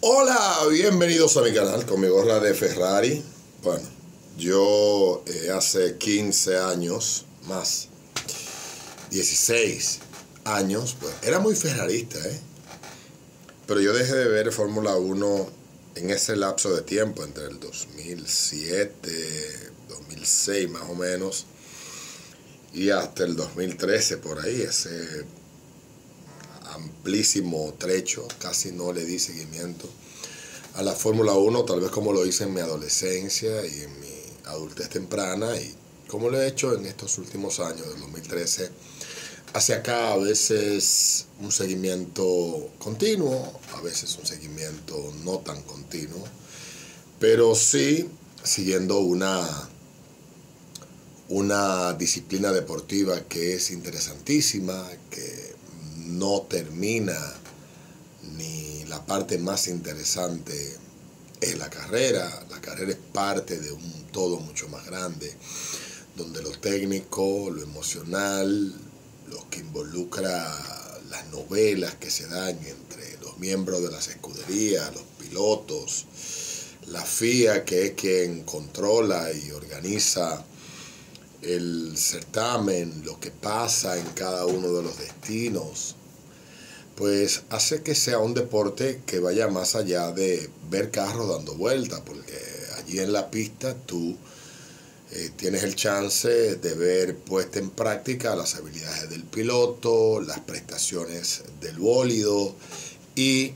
Hola, bienvenidos a mi canal con mi gorra de Ferrari. Bueno, yo hace 15 años, más 16 años, pues era muy ferrarista, pero yo dejé de ver Fórmula 1 en ese lapso de tiempo, entre el 2007, 2006 más o menos, y hasta el 2013 por ahí, ese amplísimo trecho, casi no le di seguimiento a la Fórmula 1, tal vez como lo hice en mi adolescencia y en mi adultez temprana, y como lo he hecho en estos últimos años, del 2013 hacia acá. A veces un seguimiento continuo, a veces un seguimiento no tan continuo, pero sí siguiendo una disciplina deportiva que es interesantísima, que no termina, ni la parte más interesante es la carrera. La carrera es parte de un todo mucho más grande, donde lo técnico, lo emocional, lo que involucra las novelas que se dan entre los miembros de las escuderías, los pilotos, la FIA, que es quien controla y organiza el certamen, lo que pasa en cada uno de los destinos, pues hace que sea un deporte que vaya más allá de ver carros dando vueltas, porque allí en la pista tú tienes el chance de ver puesta en práctica las habilidades del piloto, las prestaciones del bólido y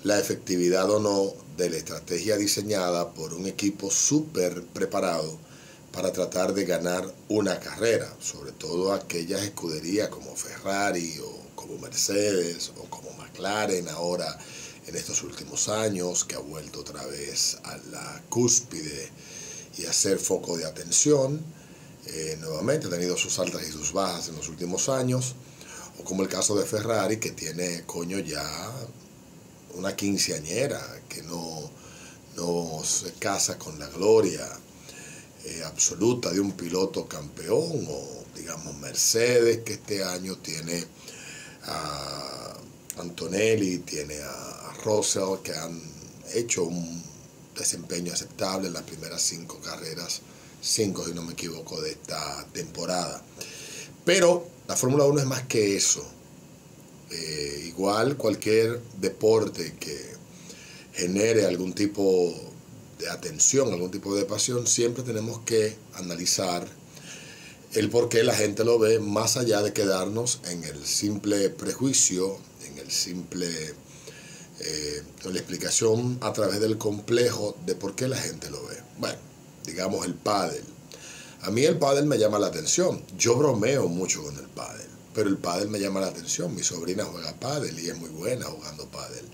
la efectividad o no de la estrategia diseñada por un equipo súper preparado para tratar de ganar una carrera, sobre todo aquellas escuderías como Ferrari o como Mercedes o como McLaren ahora en estos últimos años, que ha vuelto otra vez a la cúspide y a ser foco de atención. Nuevamente ha tenido sus altas y sus bajas en los últimos años, o como el caso de Ferrari, que tiene ya una quinceañera, que no se casa con la gloria absoluta de un piloto campeón, o digamos Mercedes, que este año tiene a Antonelli, tiene a Russell, que han hecho un desempeño aceptable en las primeras 5 carreras, 5 si no me equivoco, de esta temporada. Pero la Fórmula 1 es más que eso. Igual cualquier deporte que genere algún tipo de atención, algún tipo de pasión, siempre tenemos que analizar el por qué la gente lo ve, más allá de quedarnos en el simple prejuicio, en el simple la explicación a través del complejo de por qué la gente lo ve. Bueno, digamos el pádel. A mí el pádel me llama la atención. Yo bromeo mucho con el pádel, pero el pádel me llama la atención. Mi sobrina juega pádel y es muy buena jugando pádel.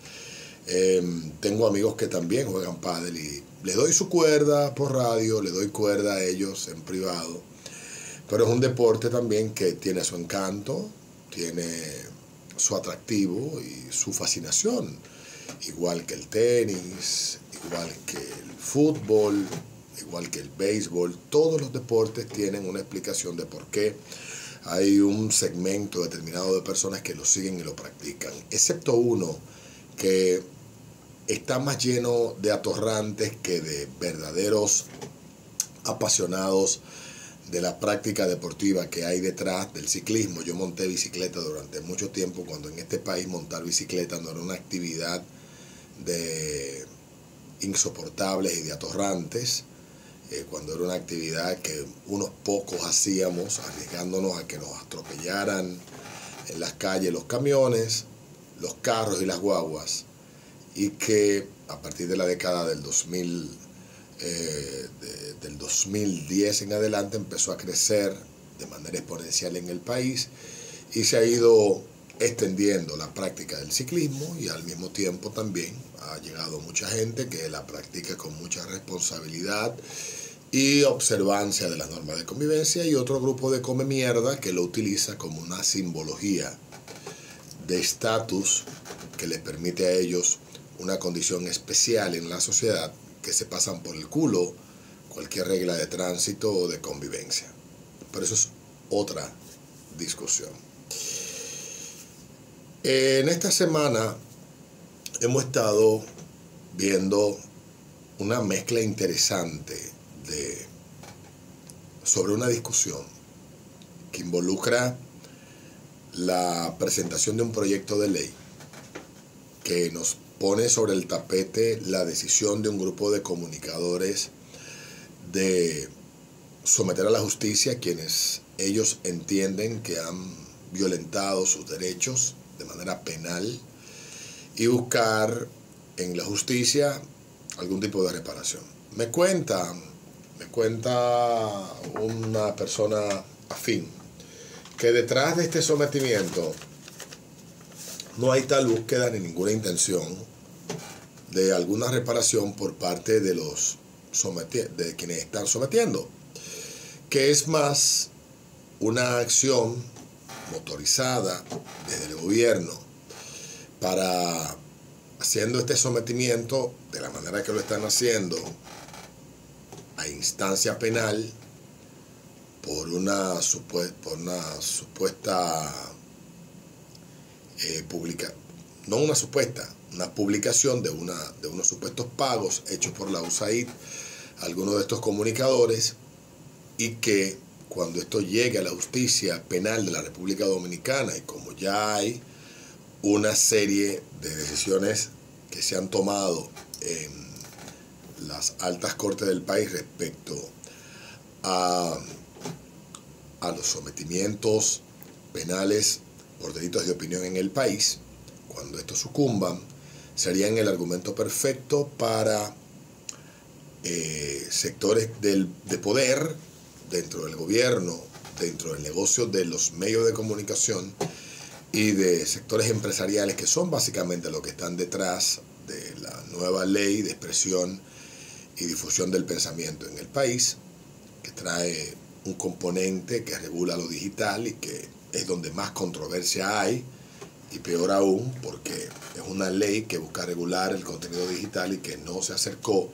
Tengo amigos que también juegan pádel y les doy su cuerda por radio, les doy cuerda a ellos en privado. Pero es un deporte también que tiene su encanto, tiene su atractivo y su fascinación. Igual que el tenis, igual que el fútbol, igual que el béisbol, todos los deportes tienen una explicación de por qué hay un segmento determinado de personas que lo siguen y lo practican, excepto uno que está más lleno de atorrantes que de verdaderos apasionados de la práctica deportiva que hay detrás del ciclismo. Yo monté bicicleta durante mucho tiempo, cuando en este país montar bicicleta no era una actividad de insoportables y de atorrantes, cuando era una actividad que unos pocos hacíamos, arriesgándonos a que nos atropellaran en las calles los camiones, los carros y las guaguas, y que a partir de la década del 2010 en adelante empezó a crecer de manera exponencial en el país y se ha ido extendiendo la práctica del ciclismo, y al mismo tiempo también ha llegado mucha gente que la practica con mucha responsabilidad y observancia de las normas de convivencia, y otro grupo de come mierda que lo utiliza como una simbología de estatus que les permite a ellos una condición especial en la sociedad, que se pasan por el culo cualquier regla de tránsito o de convivencia. Pero eso es otra discusión. En esta semana hemos estado viendo una mezcla interesante sobre una discusión que involucra la presentación de un proyecto de ley que nos pone sobre el tapete la decisión de un grupo de comunicadores de someter a la justicia a quienes ellos entienden que han violentado sus derechos de manera penal y buscar en la justicia algún tipo de reparación. Me cuenta una persona afín que detrás de este sometimiento no hay tal búsqueda ni ninguna intención de alguna reparación por parte de de quienes están sometiendo, que es más una acción motorizada desde el gobierno para, haciendo este sometimiento de la manera que lo están haciendo a instancia penal por una supuesta una publicación de unos supuestos pagos hechos por la USAID a algunos de estos comunicadores, y que cuando esto llegue a la justicia penal de la República Dominicana, y como ya hay una serie de decisiones que se han tomado en las altas cortes del país respecto a los sometimientos penales por delitos de opinión en el país, cuando estos sucumban, serían el argumento perfecto para sectores de poder dentro del gobierno, dentro del negocio de los medios de comunicación y de sectores empresariales que son básicamente los que están detrás de la nueva ley de expresión y difusión del pensamiento en el país, que trae un componente que regula lo digital y que es donde más controversia hay, y peor aún porque es una ley que busca regular el contenido digital y que no se acercó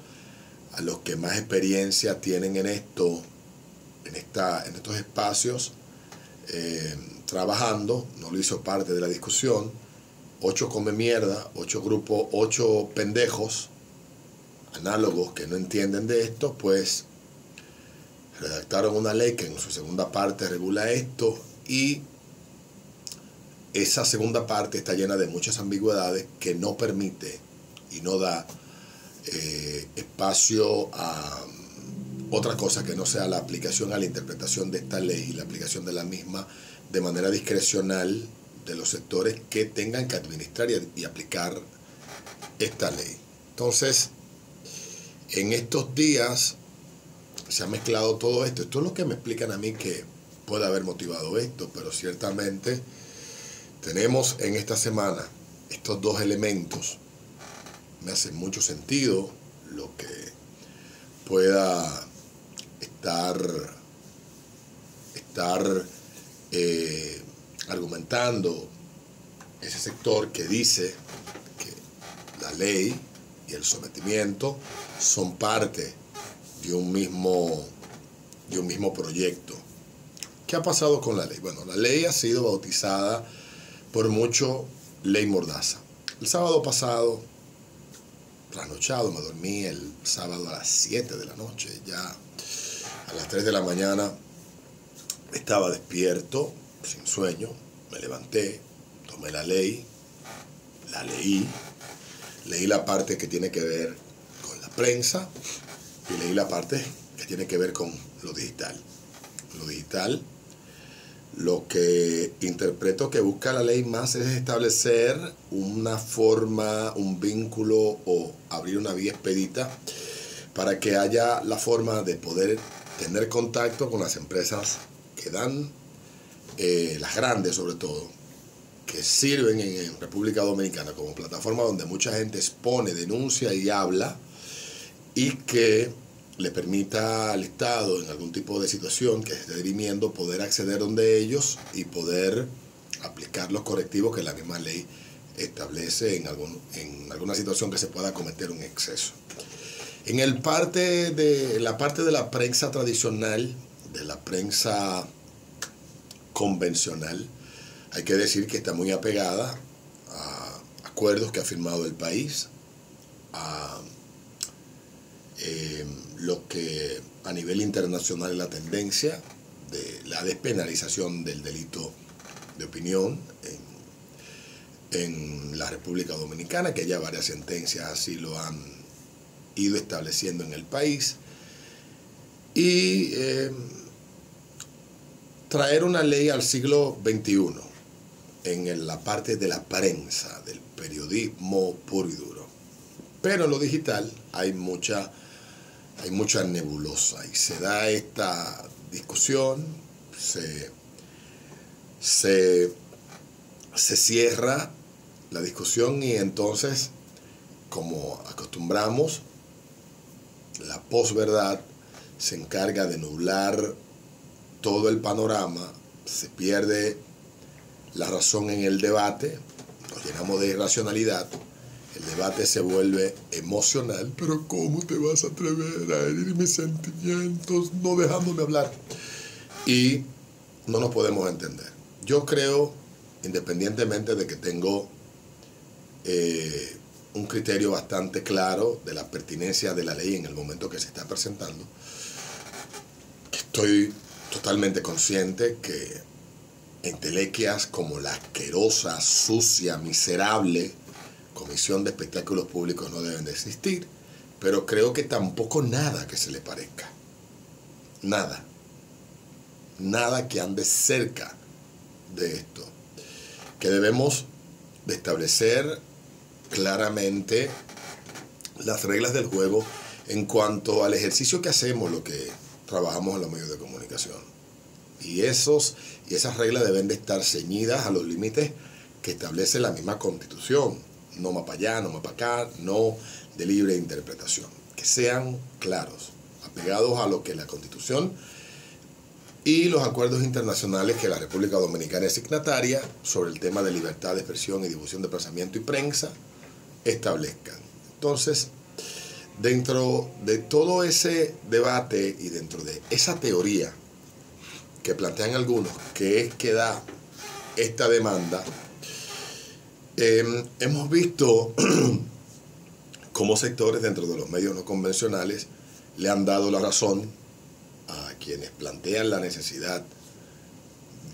a los que más experiencia tienen en estos espacios trabajando. No lo hizo parte de la discusión. 8 come mierda, 8 pendejos análogos que no entienden de esto, pues redactaron una ley que en su segunda parte regula esto, y esa segunda parte está llena de muchas ambigüedades que no permite y no da espacio a otra cosa que no sea la aplicación a la interpretación de esta ley y la aplicación de la misma de manera discrecional de los sectores que tengan que administrar y aplicar esta ley. Entonces, en estos días se ha mezclado todo esto. Esto es lo que me explican a mí que puede haber motivado esto, pero ciertamente tenemos en esta semana estos dos elementos. Me hace mucho sentido lo que pueda estar argumentando ese sector que dice que la ley y el sometimiento son parte de un mismo proyecto. ¿Qué ha pasado con la ley? Bueno, la ley ha sido bautizada por mucho ley Mordaza. El sábado pasado, trasnochado, me dormí el sábado a las 7 de la noche, ya a las 3 de la mañana estaba despierto, sin sueño, me levanté, tomé la ley, la leí la parte que tiene que ver con la prensa y leí la parte que tiene que ver con lo digital. Lo digital, lo que interpreto que busca la ley más es establecer una forma, un vínculo o abrir una vía expedita para que haya la forma de poder tener contacto con las empresas que dan, las grandes sobre todo, que sirven en República Dominicana como plataforma donde mucha gente expone, denuncia y habla, y que le permita al Estado en algún tipo de situación que esté dirimiendo poder acceder donde ellos y poder aplicar los correctivos que la misma ley establece en alguna situación que se pueda cometer un exceso. En la parte de la prensa tradicional, de la prensa convencional, hay que decir que está muy apegada a acuerdos que ha firmado el país, a lo que a nivel internacional es la tendencia de la despenalización del delito de opinión en la República Dominicana, que ya varias sentencias así lo han ido estableciendo en el país, y traer una ley al siglo XXI en la parte de la prensa, del periodismo puro y duro. Pero en lo digital hay mucha nebulosa y se da esta discusión, se cierra la discusión y entonces, como acostumbramos, la posverdad se encarga de nublar todo el panorama, se pierde la razón en el debate, nos llenamos de irracionalidad, el debate se vuelve emocional, pero ¿cómo te vas a atrever a herir mis sentimientos no dejándome hablar? Y no nos podemos entender. Yo creo, independientemente de que tengo un criterio bastante claro de la pertinencia de la ley en el momento que se está presentando, estoy totalmente consciente que entelequias como la asquerosa, sucia, miserable Comisión de Espectáculos Públicos no deben de existir, pero creo que tampoco nada que se le parezca. Nada. Nada que ande cerca de esto. Que debemos de establecer claramente las reglas del juego en cuanto al ejercicio que hacemos, lo que trabajamos en los medios de comunicación. Y esas reglas deben de estar ceñidas a los límites que establece la misma Constitución. No más para allá, no más para acá, no de libre interpretación. Que sean claros, apegados a lo que la Constitución y los acuerdos internacionales que la República Dominicana es signataria sobre el tema de libertad de expresión y difusión de pensamiento y prensa establezcan. Entonces, dentro de todo ese debate y dentro de esa teoría que plantean algunos, que es que da esta demanda, hemos visto cómo sectores dentro de los medios no convencionales le han dado la razón a quienes plantean la necesidad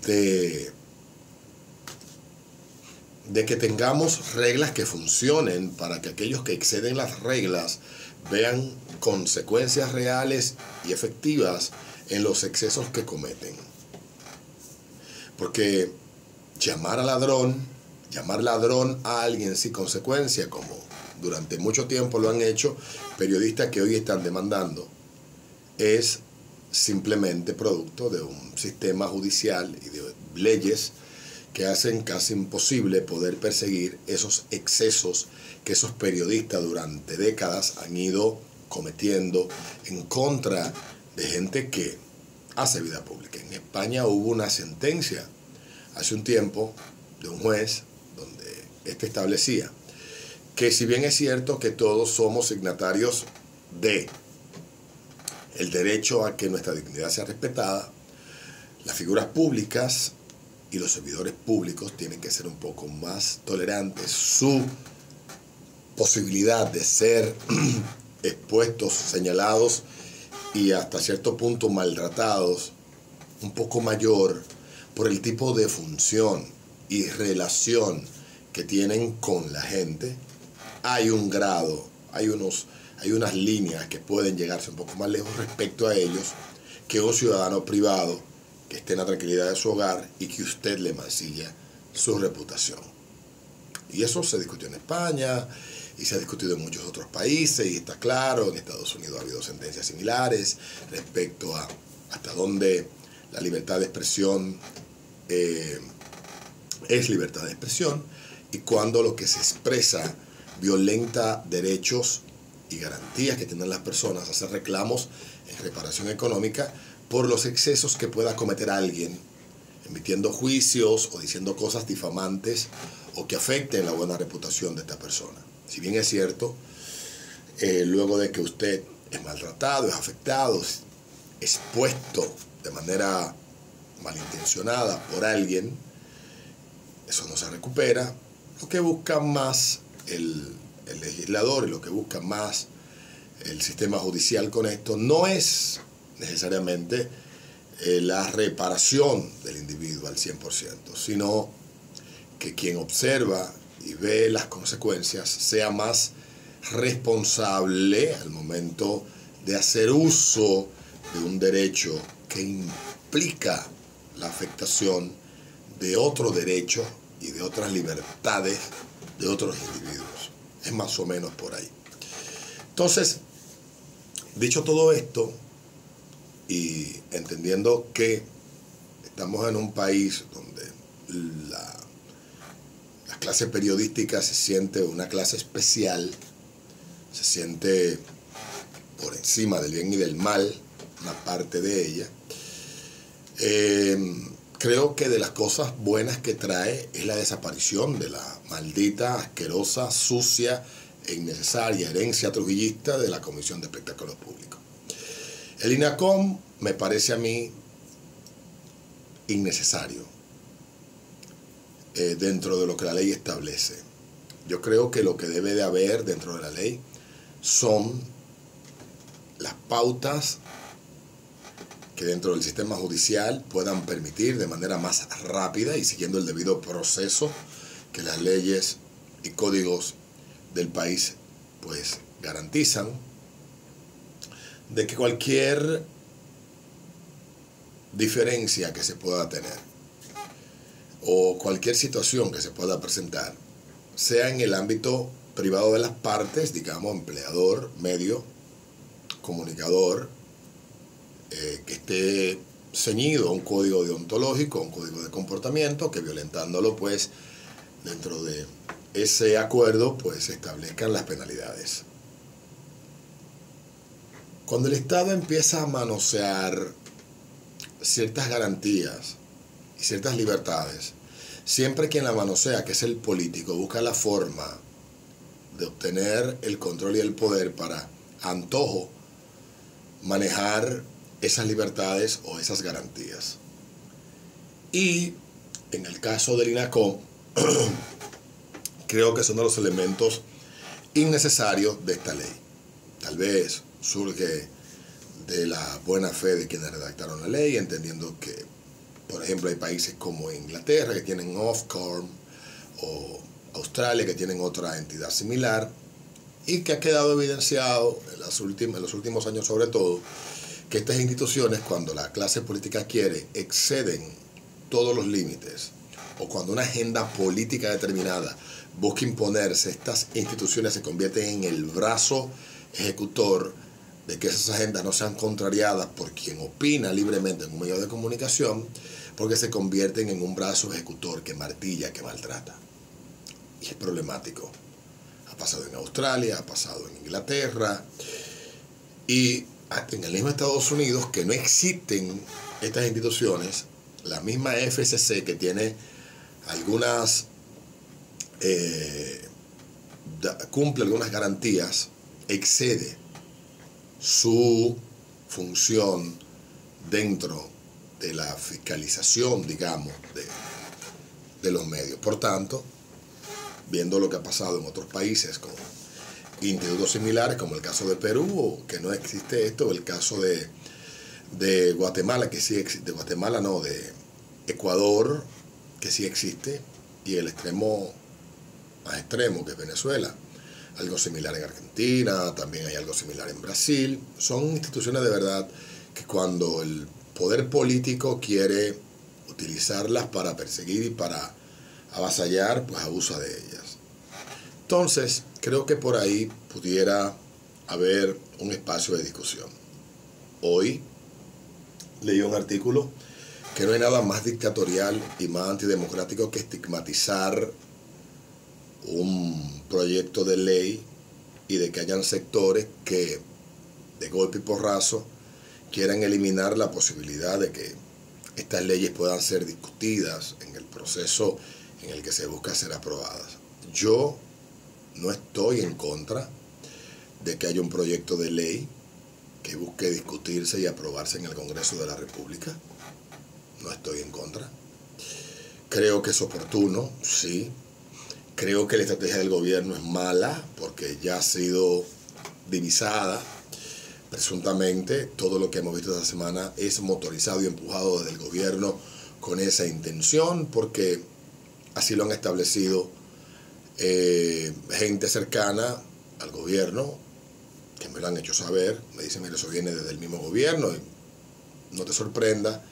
de que tengamos reglas que funcionen para que aquellos que exceden las reglas vean consecuencias reales y efectivas en los excesos que cometen. Porque llamar ladrón a alguien sin consecuencia, como durante mucho tiempo lo han hecho periodistas que hoy están demandando, es simplemente producto de un sistema judicial y de leyes que hacen casi imposible poder perseguir esos excesos que esos periodistas durante décadas han ido cometiendo en contra de gente que hace vida pública. En España hubo una sentencia hace un tiempo de un juez donde este establecía que, si bien es cierto que todos somos signatarios de el derecho a que nuestra dignidad sea respetada, las figuras públicas y los servidores públicos tienen que ser un poco más tolerantes. Su posibilidad de ser expuestos, señalados y hasta cierto punto maltratados, un poco mayor por el tipo de función y relación que tienen con la gente. Hay un grado, hay unas líneas que pueden llegarse un poco más lejos respecto a ellos que un ciudadano privado que esté en la tranquilidad de su hogar y que usted le mancilla su reputación. Y eso se discutió en España y se ha discutido en muchos otros países, y está claro, en Estados Unidos ha habido sentencias similares respecto a hasta dónde la libertad de expresión es libertad de expresión y cuando lo que se expresa violenta derechos y garantías que tienen las personas, hacer reclamos en reparación económica por los excesos que pueda cometer alguien, emitiendo juicios o diciendo cosas difamantes o que afecten la buena reputación de esta persona. Si bien es cierto, luego de que usted es maltratado, es afectado, es expuesto de manera malintencionada por alguien, eso no se recupera. Lo que busca más el legislador y lo que busca más el sistema judicial con esto no es necesariamente la reparación del individuo al 100%, sino que quien observa y ve las consecuencias sea más responsable al momento de hacer uso de un derecho que implica la afectación de otro derecho y de otras libertades de otros individuos. Es más o menos por ahí. Entonces, dicho todo esto, y entendiendo que estamos en un país donde la clase periodística se siente una clase especial, se siente por encima del bien y del mal, una parte de ella, creo que de las cosas buenas que trae es la desaparición de la maldita, asquerosa, sucia e innecesaria herencia trujillista de la Comisión de Espectáculos Públicos. El INACOM me parece a mí innecesario dentro de lo que la ley establece. Yo creo que lo que debe de haber dentro de la ley son las pautas que dentro del sistema judicial puedan permitir de manera más rápida y siguiendo el debido proceso que las leyes y códigos del país pues garantizan, de que cualquier diferencia que se pueda tener o cualquier situación que se pueda presentar, sea en el ámbito privado de las partes, digamos, empleador, medio, comunicador, que esté ceñido a un código deontológico, a un código de comportamiento, que violentándolo, pues, dentro de ese acuerdo, pues, se establezcan las penalidades. Cuando el Estado empieza a manosear ciertas garantías y ciertas libertades, siempre quien la manosea, que es el político, busca la forma de obtener el control y el poder para, a antojo, manejar esas libertades o esas garantías. Y en el caso del INACOM, creo que son de los elementos innecesarios de esta ley. Tal vez surge de la buena fe de quienes redactaron la ley, entendiendo que, por ejemplo, hay países como Inglaterra que tienen Ofcom, o Australia que tienen otra entidad similar, y que ha quedado evidenciado en los últimos años sobre todo, que estas instituciones, cuando la clase política quiere, exceden todos los límites, o cuando una agenda política determinada busca imponerse, estas instituciones se convierten en el brazo ejecutor de que esas agendas no sean contrariadas por quien opina libremente en un medio de comunicación, porque se convierten en un brazo ejecutor que martilla, que maltrata. Y es problemático. Ha pasado en Australia, ha pasado en Inglaterra, y hasta en el mismo Estados Unidos, que no existen estas instituciones, la misma FCC, que tiene algunas, cumple algunas garantías, excede su función dentro de la fiscalización, digamos, de los medios. Por tanto, viendo lo que ha pasado en otros países con institutos similares, como el caso de Perú, que no existe esto, o el caso de Guatemala, que sí existe, de Ecuador, que sí existe, y el extremo más extremo, que es Venezuela. Algo similar en Argentina, también hay algo similar en Brasil. Son instituciones de verdad que cuando el poder político quiere utilizarlas para perseguir y para avasallar, pues abusa de ellas. Entonces, creo que por ahí pudiera haber un espacio de discusión. Hoy leí un artículo que no hay nada más dictatorial y más antidemocrático que estigmatizar un proyecto de ley y de que hayan sectores que de golpe y porrazo quieran eliminar la posibilidad de que estas leyes puedan ser discutidas en el proceso en el que se busca ser aprobadas. Yo no estoy en contra de que haya un proyecto de ley que busque discutirse y aprobarse en el Congreso de la República. No estoy en contra. Creo que es oportuno, sí, Creo que la estrategia del gobierno es mala porque ya ha sido divisada. Presuntamente, todo lo que hemos visto esta semana es motorizado y empujado desde el gobierno con esa intención, porque así lo han establecido gente cercana al gobierno, que me lo han hecho saber. Me dicen, mira, eso viene desde el mismo gobierno, y no te sorprenda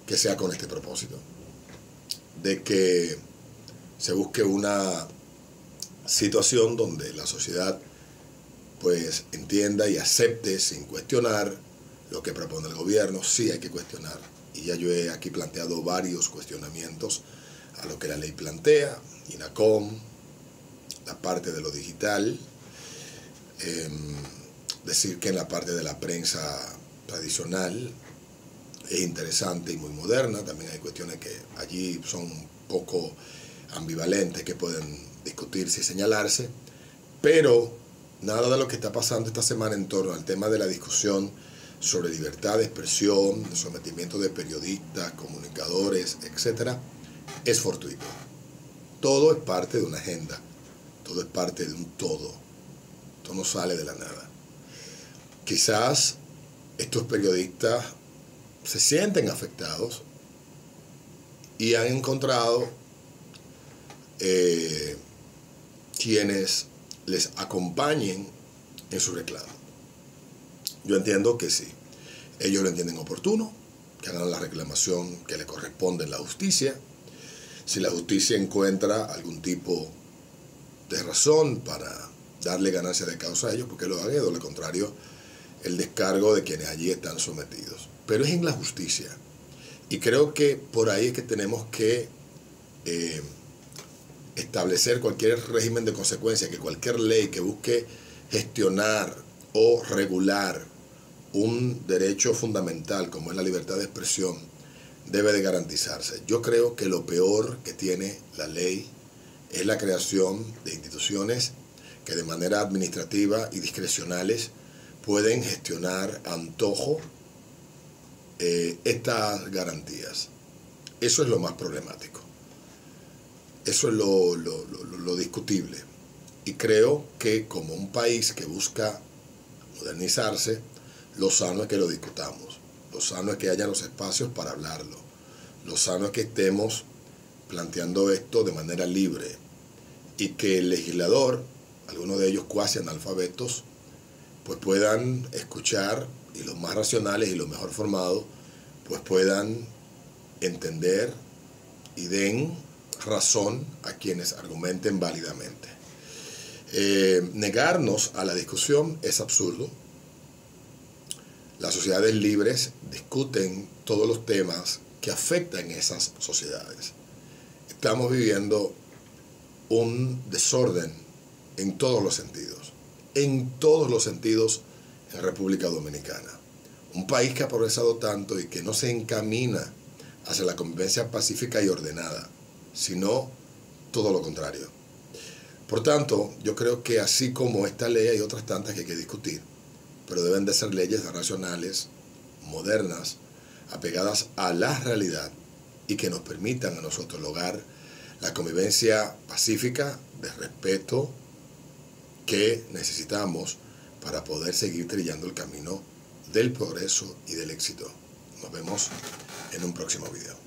que sea con este propósito, de que se busque una situación donde la sociedad pues entienda y acepte sin cuestionar lo que propone el gobierno. Sí hay que cuestionar, y ya yo he aquí planteado varios cuestionamientos a lo que la ley plantea, INACOM, la parte de lo digital, decir que en la parte de la prensa tradicional es interesante y muy moderna. También hay cuestiones que allí son un poco ambivalentes, que pueden discutirse y señalarse, pero nada de lo que está pasando esta semana en torno al tema de la discusión sobre libertad de expresión, de sometimiento de periodistas, comunicadores, etcétera, es fortuito. Todo es parte de una agenda, todo es parte de un todo. Esto no sale de la nada. Quizás estos periodistas se sienten afectados y han encontrado quienes les acompañen en su reclamo. Yo entiendo que sí, ellos lo entienden oportuno, que hagan la reclamación que le corresponde en la justicia. Si la justicia encuentra algún tipo de razón para darle ganancia de causa a ellos, porque lo hagan, de lo contrario, el descargo de quienes allí están sometidos. Pero es en la justicia, y creo que por ahí es que tenemos que establecer cualquier régimen de consecuencia, que cualquier ley que busque gestionar o regular un derecho fundamental como es la libertad de expresión debe de garantizarse. Yo creo que lo peor que tiene la ley es la creación de instituciones que de manera administrativa y discrecionales pueden gestionar a antojo estas garantías. Eso es lo más problemático. Eso es lo discutible. Y creo que como un país que busca modernizarse, lo sano es que lo discutamos. Lo sano es que haya los espacios para hablarlo. Lo sano es que estemos planteando esto de manera libre, y que el legislador, algunos de ellos cuasi analfabetos, pues puedan escuchar, y los más racionales y los mejor formados pues puedan entender y den razón a quienes argumenten válidamente. Negarnos a la discusión es absurdo. Las sociedades libres discuten todos los temas que afectan a esas sociedades. Estamos viviendo un desorden en todos los sentidos en República Dominicana. Un país que ha progresado tanto y que no se encamina hacia la convivencia pacífica y ordenada, sino todo lo contrario. Por tanto, yo creo que así como esta ley hay otras tantas que hay que discutir, pero deben de ser leyes racionales, modernas, apegadas a la realidad, y que nos permitan a nosotros lograr la convivencia pacífica, de respeto, que necesitamos para poder seguir trillando el camino del progreso y del éxito. Nos vemos en un próximo video.